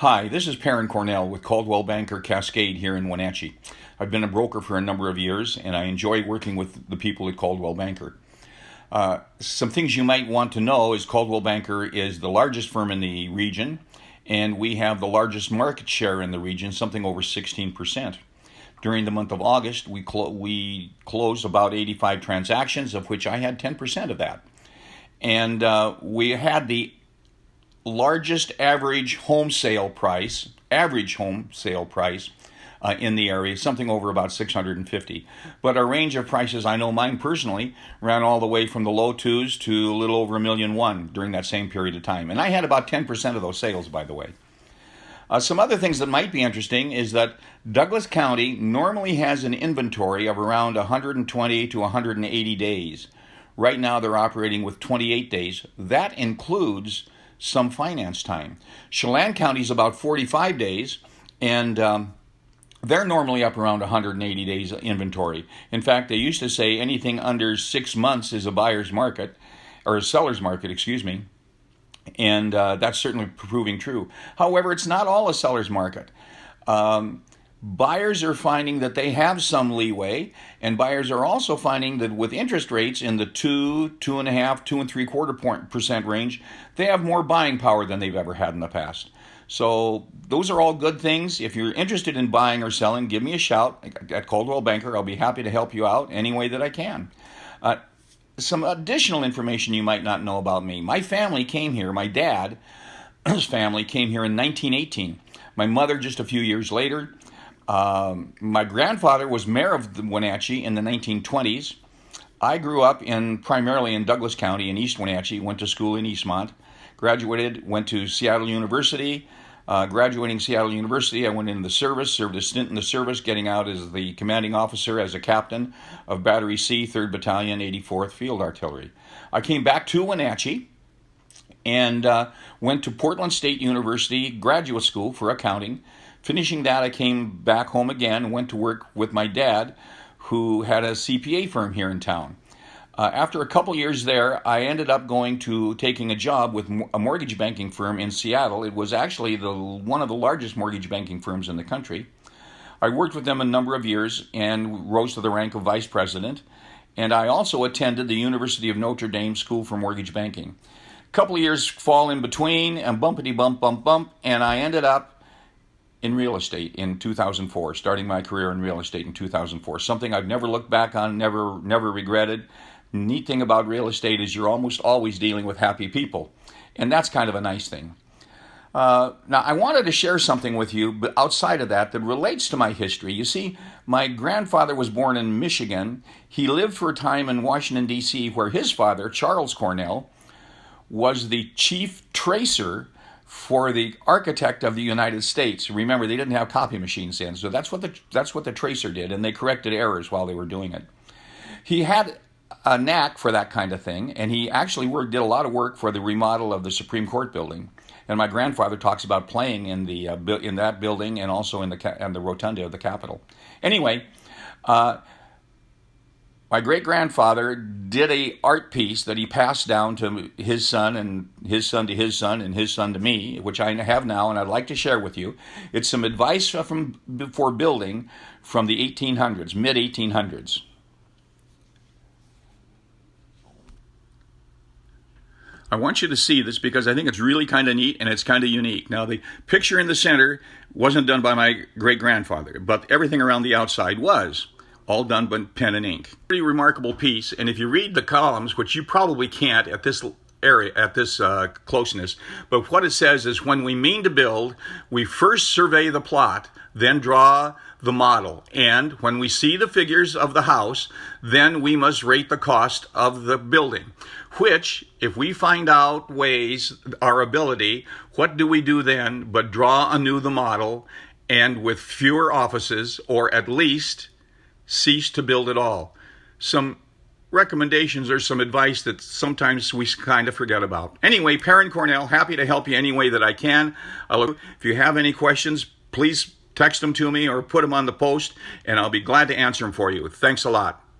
Hi, this is Perrin Cornell with Coldwell Banker Cascade here in Wenatchee. I've been a broker for a number of years, and I enjoy working with the people at Coldwell Banker. Some things you might want to know is Coldwell Banker is the largest firm in the region, and we have the largest market share in the region, something over 16%. During the month of August, we closed about 85 transactions, of which I had 10% of that. And we had the largest average home sale price in the area, something over about 650. But our range of prices, I know mine personally, ran all the way from the low twos to a little over $1.1 million during that same period of time. And I had about 10% of those sales, by the way. Some other things that might be interesting is that Douglas County normally has an inventory of around 120 to 180 days. Right now they're operating with 28 days. That includes some finance time. Chelan County is about 45 days, and they're normally up around 180 days inventory. In fact, they used to say anything under 6 months is a buyer's market, or a seller's market, excuse me, and that's certainly proving true. However, it's not all a seller's market. Buyers are finding that they have some leeway, and buyers are also finding that with interest rates in the 2.5%, 2.75% range, they have more buying power than they've ever had in the past. So those are all good things. If you're interested in buying or selling, give me a shout at Coldwell Banker. I'll be happy to help you out any way that I can. Some additional information you might not know about me. My family came here, my dad's family came here in 1918. My mother just a few years later. My grandfather was mayor of Wenatchee in the 1920s. I grew up primarily in Douglas County in East Wenatchee, went to school in Eastmont, graduated, went to Seattle University. Graduating Seattle University, I went into the service, served a stint in the service, getting out as the commanding officer as a captain of Battery C, 3rd Battalion, 84th Field Artillery. I came back to Wenatchee and went to Portland State University Graduate School for accounting. Finishing that, I came back home again and went to work with my dad, who had a CPA firm here in town. After a couple years there, I ended up taking a job with a mortgage banking firm in Seattle. It was actually one of the largest mortgage banking firms in the country. I worked with them a number of years and rose to the rank of vice president. And I also attended the University of Notre Dame School for Mortgage Banking. A couple of years fall in between, and bumpity bump, and I ended up in real estate in 2004, starting my career in real estate in 2004. Something I've never looked back on, never regretted. Neat thing about real estate is you're almost always dealing with happy people, and that's kind of a nice thing. Now, I wanted to share something with you, but outside of that relates to my history. You see, my grandfather was born in Michigan. He lived for a time in Washington, D.C., where his father, Charles Cornell, was the chief tracer for the architect of the United States. Remember, they didn't have copy machines then, so that's what the tracer did, and they corrected errors while they were doing it. He had a knack for that kind of thing, and he actually did a lot of work for the remodel of the Supreme Court building. And my grandfather talks about playing in that building and also in the rotunda of the Capitol. Anyway, my great-grandfather did a art piece that he passed down to his son and his son to his son and his son to me, which I have now and I'd like to share with you. It's some advice for building from the 1800s, mid-1800s. I want you to see this because I think it's really kind of neat and it's kind of unique. Now, the picture in the center wasn't done by my great-grandfather, but everything around the outside was. All done by pen and ink. Pretty remarkable piece, and if you read the columns, which you probably can't at this area, at this closeness, but what it says is, when we mean to build, we first survey the plot, then draw the model, and when we see the figures of the house, then we must rate the cost of the building, which, if we find out our ability, what do we do then but draw anew the model, and with fewer offices, or at least cease to build at all. Some recommendations or some advice that sometimes we kind of forget about. Anyway, Perrin Cornell, happy to help you any way that I can. If you have any questions, please text them to me or put them on the post, and I'll be glad to answer them for you. Thanks a lot.